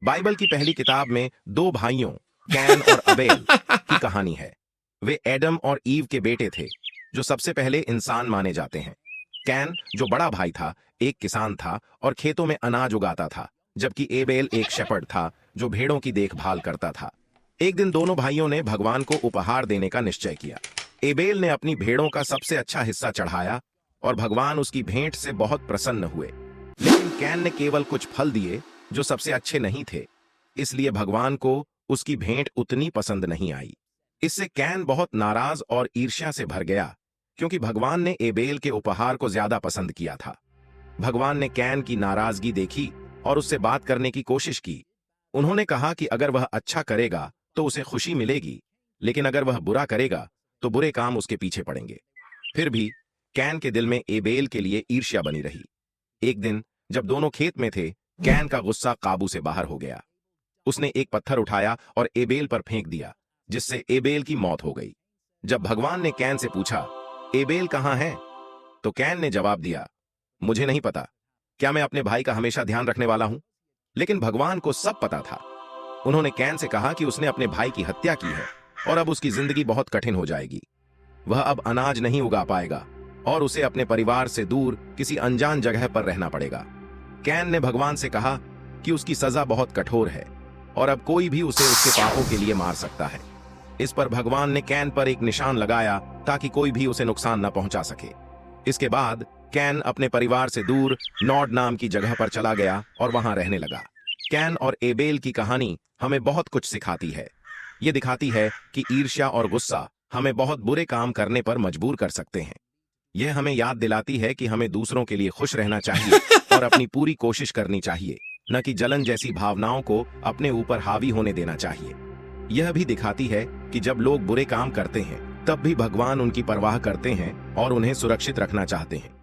Bible की पहली किताब में दो भाइयों कैन और अबेल की कहानी है। वे एडम और ईव के बेटे थे जो सबसे पहले इंसान माने जाते हैं। कैन जो बड़ा भाई था एक किसान था और खेतों में अनाज उगाता था, जबकि एबेल एक शेपर्ड था जो भेड़ों की देखभाल करता था। एक दिन दोनों भाइयों ने भगवान को उपहार देने का निश्चय किया। एबेल ने अपनी भेड़ों का सबसे अच्छा हिस्सा चढ़ाया और भगवान उसकी भेंट से बहुत प्रसन्न हुए। लेकिन कैन ने केवल कुछ फल दिए जो सबसे अच्छे नहीं थे, इसलिए भगवान को उसकी भेंट उतनी पसंद नहीं आई। इससे कैन बहुत नाराज और ईर्ष्या से भर गया क्योंकि भगवान ने एबेल के उपहार को ज्यादा पसंद किया था। भगवान ने कैन की नाराजगी देखी और उससे बात करने की कोशिश की। उन्होंने कहा कि अगर वह अच्छा करेगा तो उसे खुशी मिलेगी, लेकिन अगर वह बुरा करेगा तो बुरे काम उसके पीछे पड़ेंगे। फिर भी कैन के दिल में एबेल के लिए ईर्ष्या बनी रही। एक दिन जब दोनों खेत में थे, कैन का गुस्सा काबू से बाहर हो गया। उसने एक पत्थर उठाया और एबेल पर फेंक दिया, जिससे एबेल की मौत हो गई। जब भगवान ने कैन से पूछा, एबेल कहां है, तो कैन ने जवाब दिया, मुझे नहीं पता। क्या मैं अपने भाई का हमेशा ध्यान रखने वाला हूं? लेकिन भगवान को सब पता था। उन्होंने कैन से कहा कि उसने अपने भाई की हत्या की है और अब उसकी जिंदगी बहुत कठिन हो जाएगी। वह अब अनाज नहीं उगा पाएगा और उसे अपने परिवार से दूर किसी अनजान जगह पर रहना पड़ेगा। कैन ने भगवान से कहा कि उसकी सजा बहुत कठोर है और अब कोई भी उसे उसके पापों के लिए मार सकता है। इस पर भगवान ने कैन पर एक निशान लगाया ताकि कोई भी उसे नुकसान न पहुंचा सके। इसके बाद कैन अपने परिवार से दूर नॉड नाम की जगह पर चला गया और वहां रहने लगा। कैन और एबेल की कहानी हमें बहुत कुछ सिखाती है। ये दिखाती है कि ईर्ष्या और गुस्सा हमें बहुत बुरे काम करने पर मजबूर कर सकते हैं। यह हमें याद दिलाती है कि हमें दूसरों के लिए खुश रहना चाहिए और अपनी पूरी कोशिश करनी चाहिए, न कि जलन जैसी भावनाओं को अपने ऊपर हावी होने देना चाहिए। यह भी दिखाती है कि जब लोग बुरे काम करते हैं तब भी भगवान उनकी परवाह करते हैं और उन्हें सुरक्षित रखना चाहते हैं।